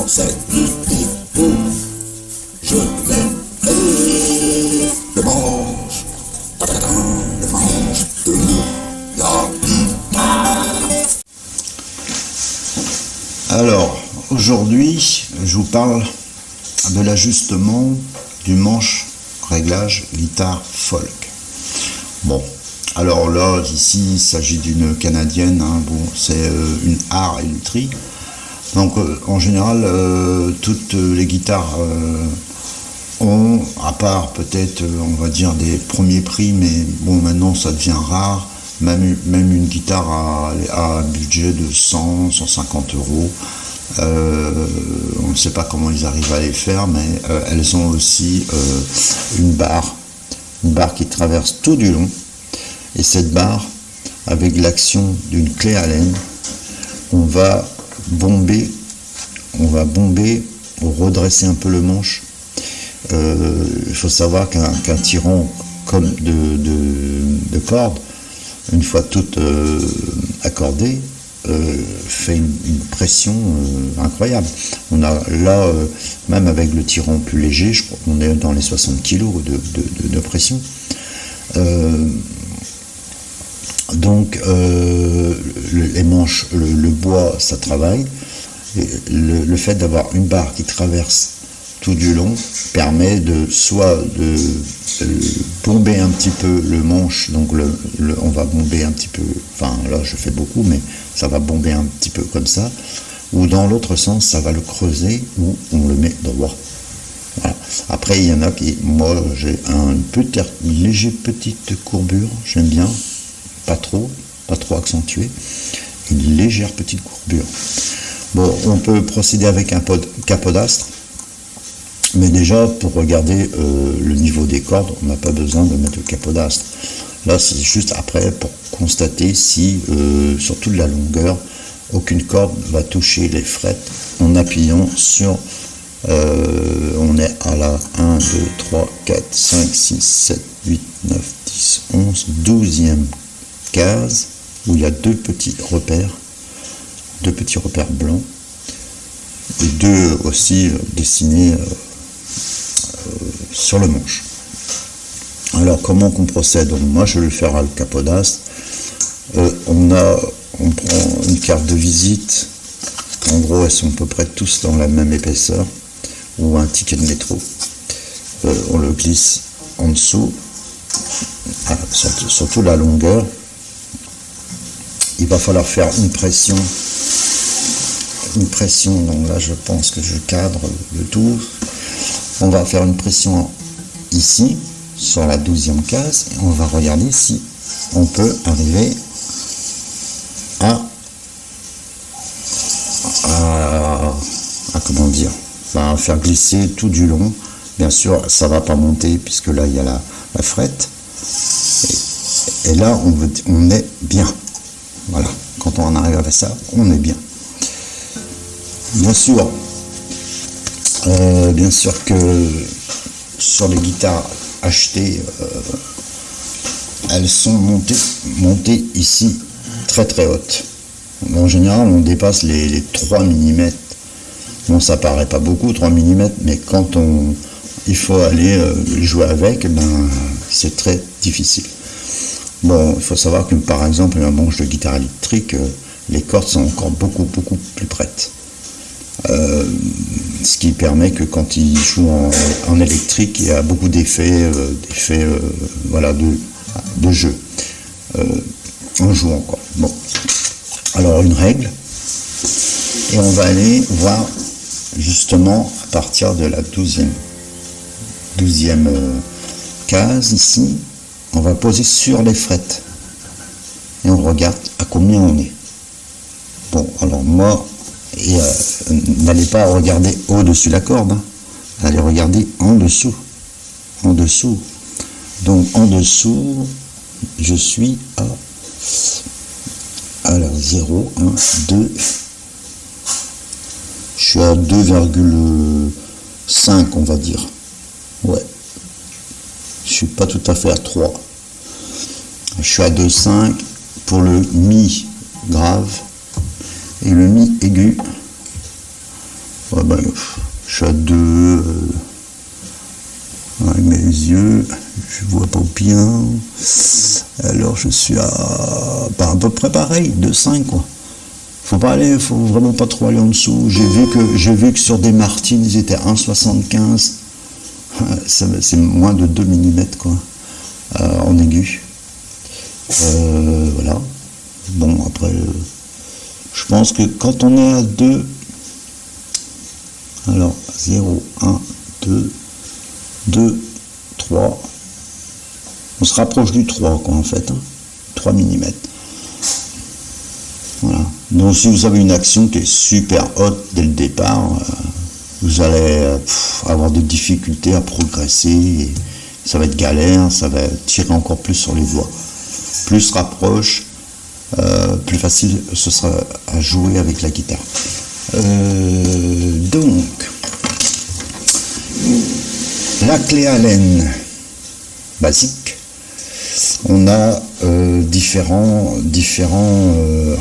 dans cette petite peau, je vais le manche, le manche de la guitare. Alors, aujourd'hui, je vous parle de l'ajustement du manche réglage guitare folk. Bon, alors là, ici, il s'agit d'une canadienne, hein, bon, c'est une art électrique. Donc, en général, toutes les guitares ont, à part peut-être, on va dire, des premiers prix, mais bon, maintenant, ça devient rare. Même une guitare à un budget de 100, 150 euros. On ne sait pas comment ils arrivent à les faire, mais elles ont aussi une barre qui traverse tout du long. Et cette barre, avec l'action d'une clé Allen, on va bomber, redresser un peu le manche. Il faut savoir qu'un tiran comme de cordes, une fois toutes accordées, fait une pression incroyable. On a là, même avec le tiran plus léger, je crois qu'on est dans les 60 kg de pression. Donc les manches, le bois, ça travaille. Et le fait d'avoir une barre qui traverse tout du long permet soit de bomber un petit peu le manche, donc on va bomber un petit peu, enfin là je fais beaucoup, mais ça va bomber un petit peu comme ça, ou dans l'autre sens ça va le creuser, ou on le met droit. Voilà. Après il y en a qui, moi j'ai une légère petite courbure, j'aime bien, pas trop accentuée, une légère petite courbure. Bon, on peut procéder avec un capodastre. Mais déjà, pour regarder le niveau des cordes, on n'a pas besoin de mettre le capodastre. Là, c'est juste après pour constater si, sur toute la longueur, aucune corde va toucher les frettes en appuyant sur... on est à la 1, 2, 3, 4, 5, 6, 7, 8, 9, 10, 11, 12e case, où il y a deux petits repères blancs, et deux aussi dessinés... sur le manche. Alors comment qu'on procède? Donc, moi je vais le faire à le capodastre. On prend une carte de visite, en gros elles sont à peu près tous dans la même épaisseur, ou un ticket de métro. On le glisse en dessous, surtout la longueur. Il va falloir faire une pression, donc là je pense que je cadre le tout. On va faire une pression ici, sur la 12e case, et on va regarder si on peut arriver à comment dire, enfin, faire glisser tout du long. Bien sûr, ça va pas monter, puisque là, il y a la frette. Et là, on est bien. Voilà, quand on arrive à ça, on est bien. Bien sûr que sur les guitares achetées, elles sont montées ici très très hautes. En général, on dépasse les 3 mm. Bon, ça paraît pas beaucoup, 3 mm, mais quand il faut aller jouer avec, c'est très difficile. Bon, il faut savoir que par exemple, un manche de guitare électrique, les cordes sont encore beaucoup plus prêtes. Ce qui permet que quand il joue en électrique, il y a beaucoup d'effets voilà, de jeu en jouant, quoi. Bon, alors une règle, et on va aller voir justement à partir de la 12e case ici, on va poser sur les frettes et on regarde à combien on est. Bon, alors moi, n'allez pas regarder au-dessus de la corde, hein. Allez regarder en dessous. Donc en dessous, je suis à 0, 1, 2, je suis à 2,5 on va dire. Ouais. Je suis pas tout à fait à 3. Je suis à 2,5 pour le mi grave et le mi aigu. Ouais, ben, je suis à 2 avec mes yeux, je vois pas bien. Alors je suis à peu près pareil, 2,5 quoi. Faut vraiment pas trop aller en dessous. J'ai vu que sur des Martines, ils étaient à 1,75. C'est moins de 2 mm quoi, en aigu. Voilà. Bon, après, je pense que quand on est à 2, alors 0, 1, 2, 2, 3, on se rapproche du 3 quoi en fait, 3 mm. Voilà. Donc si vous avez une action qui est super haute dès le départ, vous allez avoir des difficultés à progresser, et ça va être galère, ça va tirer encore plus sur les doigts. Plus se rapproche, plus facile ce sera à jouer avec la guitare. Donc, la clé Allen basique, on a différents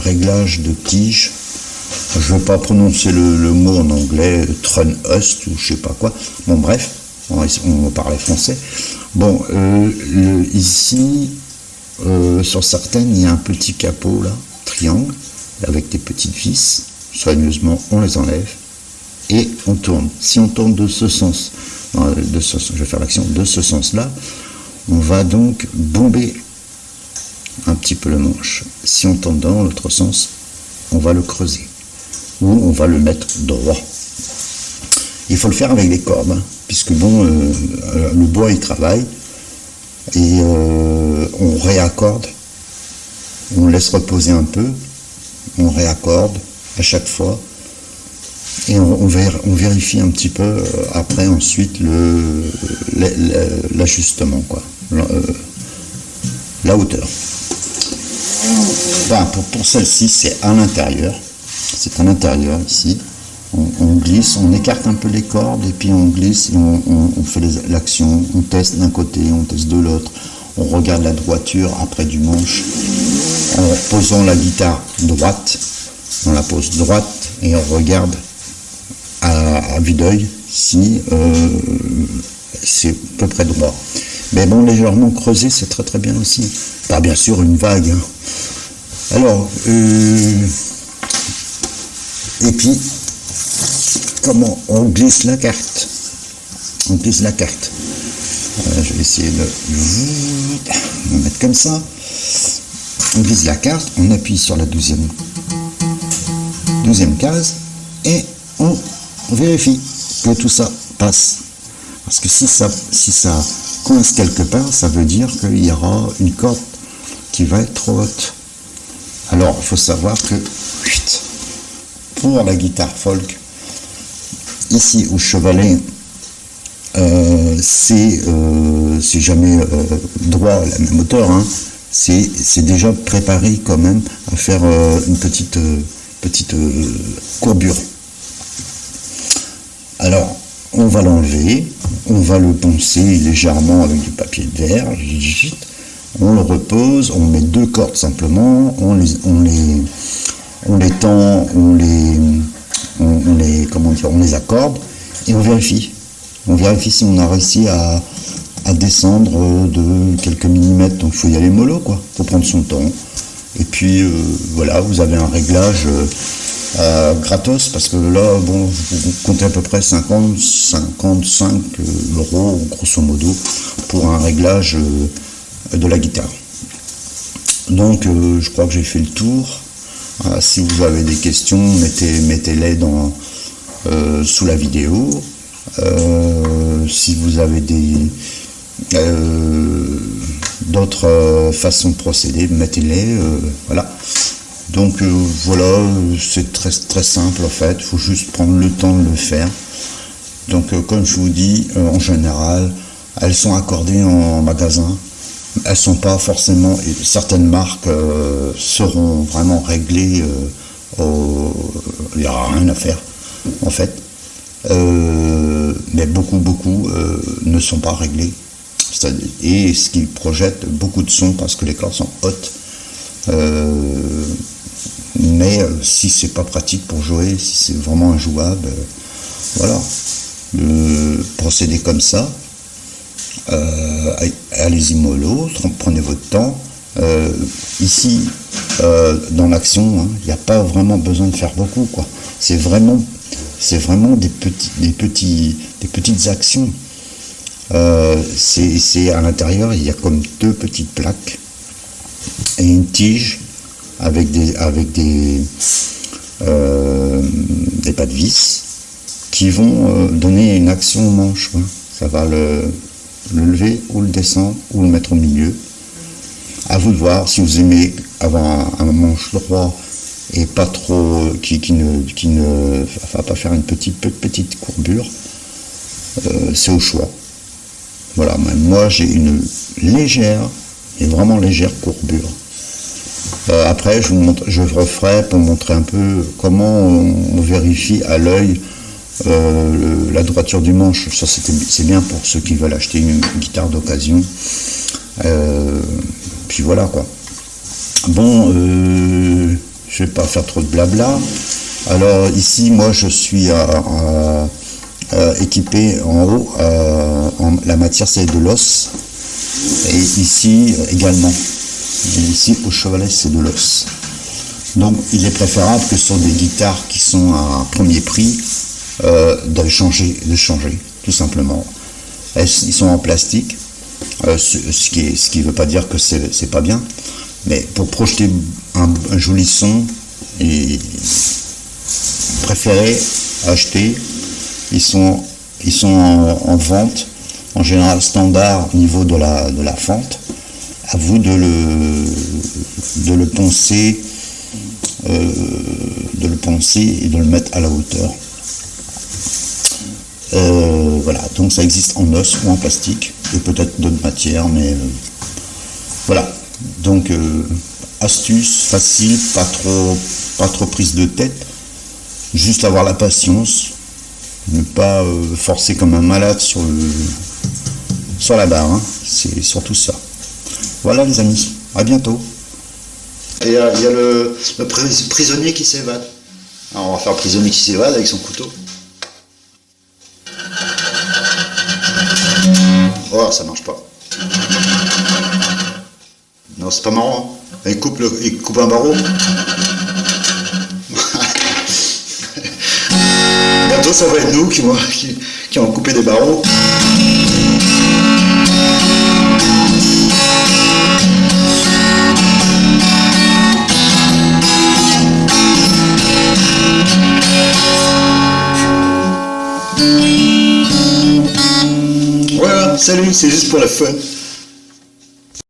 réglages de tige. Je ne vais pas prononcer le mot en anglais, Trunhust ou je sais pas quoi. Bon bref, on va parler français. Bon, ici, sur certaines, il y a un petit capot là, triangle, avec des petites vis. Soigneusement, on les enlève et on tourne. Si on tourne de ce sens, je vais faire l'action de ce sens-là, on va donc bomber un petit peu le manche. Si on tourne dans l'autre sens, on va le creuser ou on va le mettre droit. Il faut le faire avec les cordes, puisque bon, le bois il travaille et on réaccorde, on laisse reposer un peu, on réaccorde à chaque fois et on vérifie un petit peu après ensuite l'ajustement quoi, la hauteur. Ben, pour celle-ci c'est à l'intérieur, ici. On glisse, on écarte un peu les cordes et puis on glisse et on fait l'action, on teste d'un côté, on teste de l'autre, on regarde la droiture après du manche en posant la guitare droite, on la pose droite et on regarde à vue d'œil si c'est à peu près droit. Mais bon, légèrement creusé, c'est très très bien aussi. Pas bien sûr une vague. Hein. Alors, et puis, comment on glisse la carte? On glisse la carte. Je vais essayer de mettre comme ça. On glisse la carte, on appuie sur la 12e case et on vérifie que tout ça passe. Parce que si ça coince quelque part, ça veut dire qu'il y aura une corde qui va être trop haute. Alors, il faut savoir que pour la guitare folk, ici au chevalet, c'est jamais droit à la même hauteur, hein. C'est déjà préparé quand même à faire une petite courbure. Alors, on va l'enlever, on va le poncer légèrement avec du papier de verre, on le repose, on met 2 cordes simplement, on les tend, on les accorde et on vérifie. On vérifie si on a réussi à descendre de quelques millimètres. Donc il faut y aller mollo quoi, il faut prendre son temps. Et puis voilà, vous avez un réglage gratos, parce que là, bon, vous comptez à peu près 55 euros grosso modo pour un réglage de la guitare. Donc je crois que j'ai fait le tour. Si vous avez des questions, mettez-les sous la vidéo. Si vous avez d'autres façons de procéder, mettez-les. Voilà. Donc voilà, c'est très très simple en fait. Il faut juste prendre le temps de le faire. Donc comme je vous dis, en général, elles sont accordées en magasin. Elles sont pas forcément. Certaines marques seront vraiment réglées. Il n'y aura rien à faire en fait. Mais beaucoup ne sont pas réglés, et ce qui projette beaucoup de sons parce que les cordes sont hautes, mais si c'est pas pratique pour jouer, si c'est vraiment injouable, Voilà. Procédez comme ça. Allez-y mollo, prenez votre temps. Ici, dans l'action, il n'y a pas vraiment besoin de faire beaucoup, quoi. C'est vraiment des petites actions. C'est à l'intérieur, il y a comme 2 petites plaques et une tige avec des pas de vis qui vont donner une action au manche. Quoi. Ça va le lever ou le descendre ou le mettre au milieu. À vous de voir si vous aimez avoir un manche droit et pas trop qui ne va pas faire une petite courbure. C'est au choix. Voilà, moi j'ai une légère, et vraiment légère courbure. Après, je referai pour montrer un peu comment on vérifie à l'œil la droiture du manche. Ça, c'est bien pour ceux qui veulent acheter une guitare d'occasion. Puis voilà quoi. Bon, je vais pas faire trop de blabla. Alors ici, moi, je suis équipé en haut. La matière, c'est de l'os. Et ici également. Et ici, au chevalet, c'est de l'os. Donc, il est préférable que sur des guitares qui sont à premier prix, de changer, tout simplement. Ils sont en plastique, ce qui ne veut pas dire que c'est pas bien, mais pour projeter un joli son, et préférez acheter. Ils sont en vente, en général standard au niveau de la fente. À vous de le poncer, et de le mettre à la hauteur. Voilà, donc ça existe en os ou en plastique, et peut-être d'autres matières, mais voilà. Donc astuce facile, pas trop prise de tête, juste avoir la patience, ne pas forcer comme un malade sur la barre, hein. C'est surtout ça. Voilà les amis, à bientôt. Et il y a le prisonnier qui s'évade. Alors on va faire le prisonnier qui s'évade avec son couteau. Oh, ça marche pas. Non, c'est pas marrant. Hein. Il coupe un barreau. Bientôt ça va être nous qui vont couper des barreaux. Voilà, salut, c'est juste pour la fun.